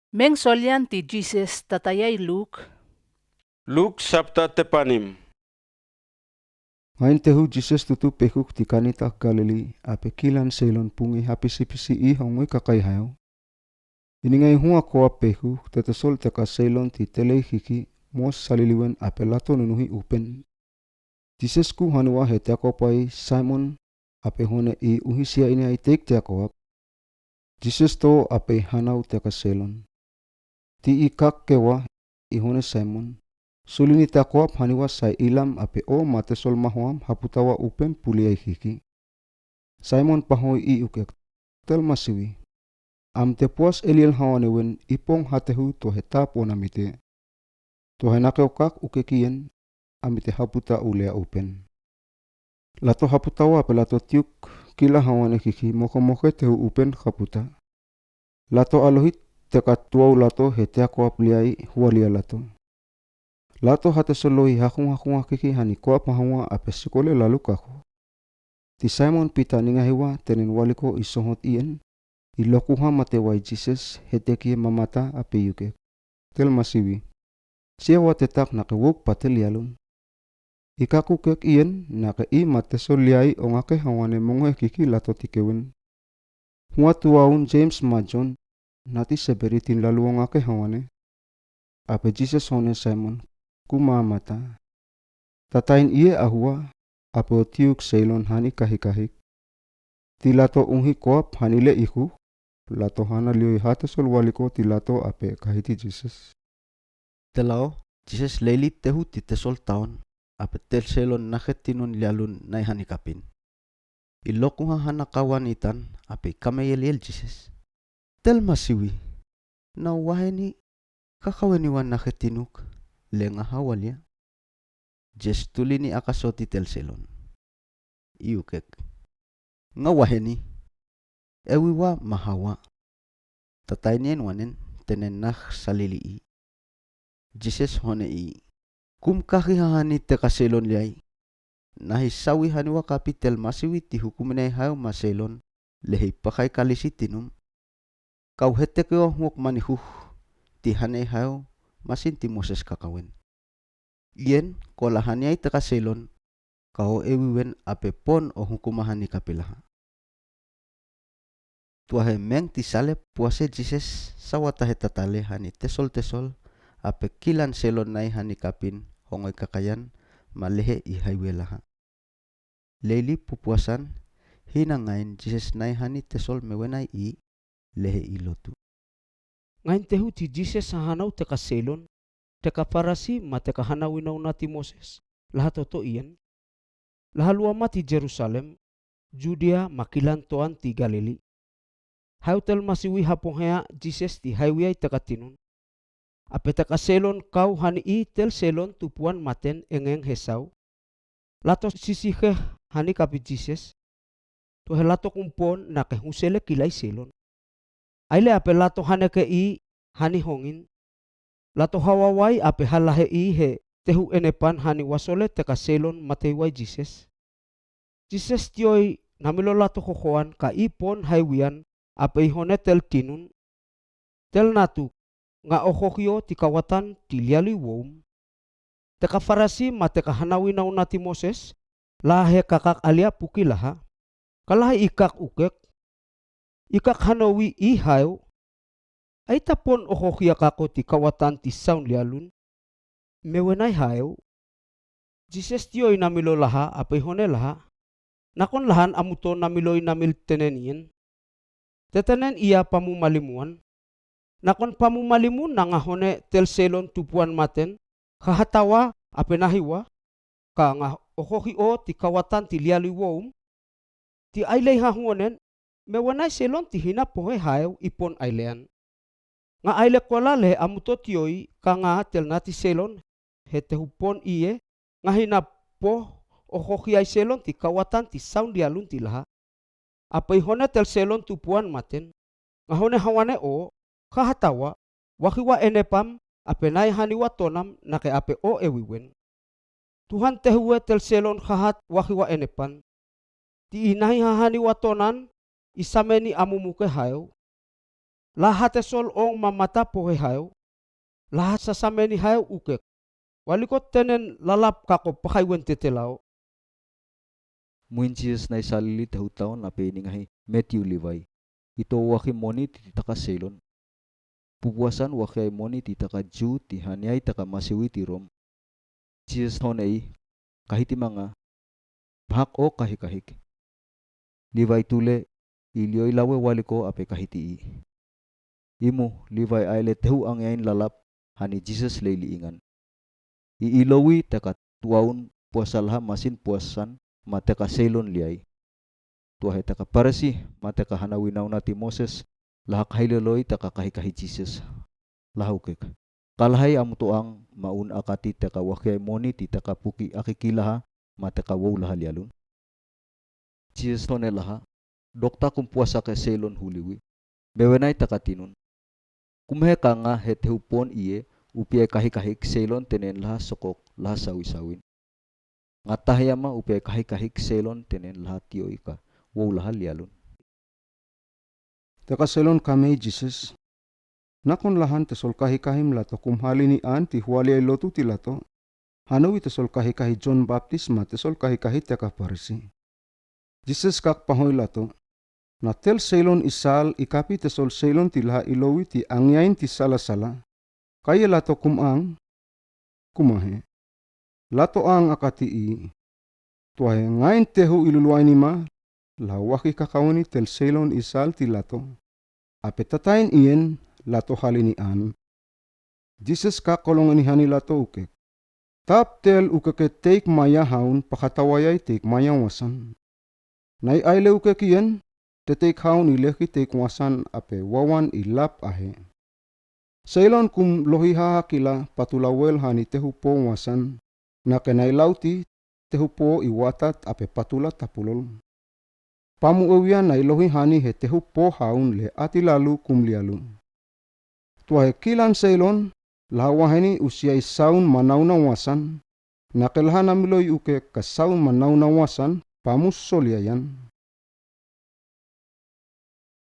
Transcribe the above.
Meng solyan ti Jesus tatayay Luke. Luke sabta tepanim. Ngayon tehu Jesus tutu pekuk ti kanita Galili ape kilan selon pungi hapisi-pisi I hongoi kakayhayo. Ini ngay hunga koa pekuk tetesol teka selon ti telei hiki mos saliliwen ape lato nunuhi upen. Jesus ku hanua hetiako pai Simon ape hone I uhisia ini ay tek tiakoap. Jesus to ape hanau teka selon. Ti ikak kewa ihone Simon. Sulini takoap haniwa sai ilam ape o matesol mahuam haputawa upen puliai hiki. Simon pahoi I ukek tel masiwi. Am te puas eliel hawanewen ipong hatehu to hetap onamite. To henakeokak ukekien amite haputa ulea upen. Lato haputawa ape lato tiuk kila hawane hiki moke tehu upen haputa. Lato alohit teka tuau lato hetiakoap liai hualia lato. Lato hate soloi hakung kiki hani koa pahawa ape sikole lalu kako. Ti Simon Peter ninga hewa tenen waliko isohot ien. Ilokuha matewai Jesus hetekie mamata ape yuke. Tel masiwi. Siawa tetak nake wok patel yalun. Ikaku kek ien nake I matesol liai ongake hawane mongohe kiki lato tikewen. Hua tuaun James ma John nati seberitin lalu ongake hawane. Ape Jesus hone Simon. Kuma mata. Tatain iye ahua ape otiuk seilon hani kahik. Ti lato unghi koap hanile iku. Lato hana lioi hatesol waliko ti lato ape kahiti Jesus. Telao, Jesus leili tehu ti tesol taon ape tel selon naket tinun lialun nai hani kapin. Ilokunga hana kawan itan ape kameyeliel Jesus. Tel masiwi. Na waheni kakaweniwan naket tinuk. Lenga hawalia. Jes tulini akasoti tel selon. Iukek. Nga waheni. Ewiwa mahawa. Tatainien wanen tenen nak salili. Jesus hone I. Kum kaki hahani teka selon liai. Nahi sawi haniwa kapitel masiwi ti hukuminay hayo maselon. Lehi pakai kalisi tinum. Kau hetekeo ngok manihuh. Ti hanay hayo. Masin ti Moses kakawin. Ien kolahani ay tekaselon kao ewiwen ape pon o hukumahan ni kapilaha. Tuahe meng ti salep puase Jesus sawatahe tatale hani tesol ape kilan selon nai hani kapin hongoy kakayan malehe I haywelaha. Leili pupuasan hinangain Jesus nai hani tesol mewenai I lehe ilotu. Ngain tehu ti Jesus hanau teka selon, teka parasi ma teka hanau inau nati Moses. Lahat to iyan. Lahalua mati Jerusalem, Judea makilan toan ti Galili. Hautel masiwi haponghea Jesus ti highway teka tinun. Ape teka selon kau hani I tel selon tupuan maten engeng hesau. Lato sisihe hani kapi Jesus. Tuhe lato kumpon na ke husele kilai selon. Aile ape lato haneke I hani hongin. Lato hawawai ape halahe I he tehu enepan hani wasole teka selon matewai Jesus. Jesus tioi namilo lato kokoan ka ipon haiwian ape ihone tel tinun. Tel natu nga ohokyo ti kawatan ti liali wom. Teka farasi mateka hanawinaw nati Moses lahe kakak alia pukilaha. Kalahe ikak ukek. Ikak hanawi ihaw ay tapon ohokya kako ti kawatan ti saun lialun. Mewenay hayo. Jesus tiyoy namilo laha apay hone laha. Nakon lahan amuto namiloy namil tenenien. Tetenen iya pamumalimuan. Nakon pamumalimun na nga hone tel selon tupuan maten. Kahatawa apenahiwa. Ka nga ohokyo ti kawatan ti lialiwom. Ti aylay hahuonen. Mewanay selon ti hinapohe hayo ipon ailean. Nga aile kwalale amutot yoy ka nga tel nati selon hetehupon iye nga hinapo o hokiay selon ti kawatan ti saun dialun ti laha. Apay hone tel selon tupuan maten. Nga hone hawane o kahatawa wakiwa enepam apenay haniwa tonam na ke ape o ewiwen. Tuhan tehuwe tel selon kahat wakiwa enepan. Ti inahi hahaniwa tonan isameni amumuke hayo. lahat tesol ong mamata pohe hayo, lahat sasameni hayo ukek. Walikot tenen lalap kako pakaiwen tetelao. Muin Jesus na isalili tahutaon na peningahi Matthew Levi. Ito waki moni titaka selon. Pupuasan waki ay moni titaka Jew ti hanyay taka masiwi ti Rom. Jesus honay kahiti mga bahak o kahikahik. Levi tule ilyoy lawe waliko ape kahiti Imo Levi ayle tehu ang yain lalap hani Jesus leiliingan. Iilawi taka tuaun puasalha masin puasan mateka selon liay. Tuahe taka parasi mateka hanawinaw na ti Moses lahak haileloy taka kahikahi Jesus. Lahukek. Kalahay amutuang maun akati taka wakyay moni ti taka puki akikilaha mateka wow laha lialun. Jesus tone laha dokta kumpuasa ke selon huliwi. Bewenay taka tinun. Kumhe ka nga hetehupon iye upiay kahikahik selon tenen laha sokok laha sawi-sawin. Ngatahayama upiay kahikahik selon tenen laha tiyoy ka wow laha lialun. Teka selon kami Jesus. Nakon lahan tesol kahikahim lato kumhali ni an ti huali ay lotu ti lato. Hanawi tesol kahikahi John Baptisma tesol kahikahi teka Parisi. Jesus kak pahoy lato. Na tel selon isal ikapi tesol selon ti laha ilowi ti angyain ti sala-sala. Kaya lato kumang kumahe. Lato ang akatii. Tuahe ngayon tehu iluluay ni ma. Lawaki kakawani tel selon isal ti lato. Apetatayin iyen lato halinian. Jesus kakolongan ni hani lato ukek. Tap tel ukeke teik maya haun pakatawayay teik maya wasan. Nay ayle ukek iyen. Tetek haun ileki teik wasan ape wawan ilap ahe. Selon kum lohihaha kila patulawel hani tehupo wasan. Na kenay lauti tehupo iwatat ape patula tapulol. Pamuawian na ilohi hani he tehupo haun le ati lalu kum lialu. Tuahe kilan selon lahawaheni usiay saun manawna wasan. Na kelahana miloy uke kasaun manawna wasan pamus soliayan.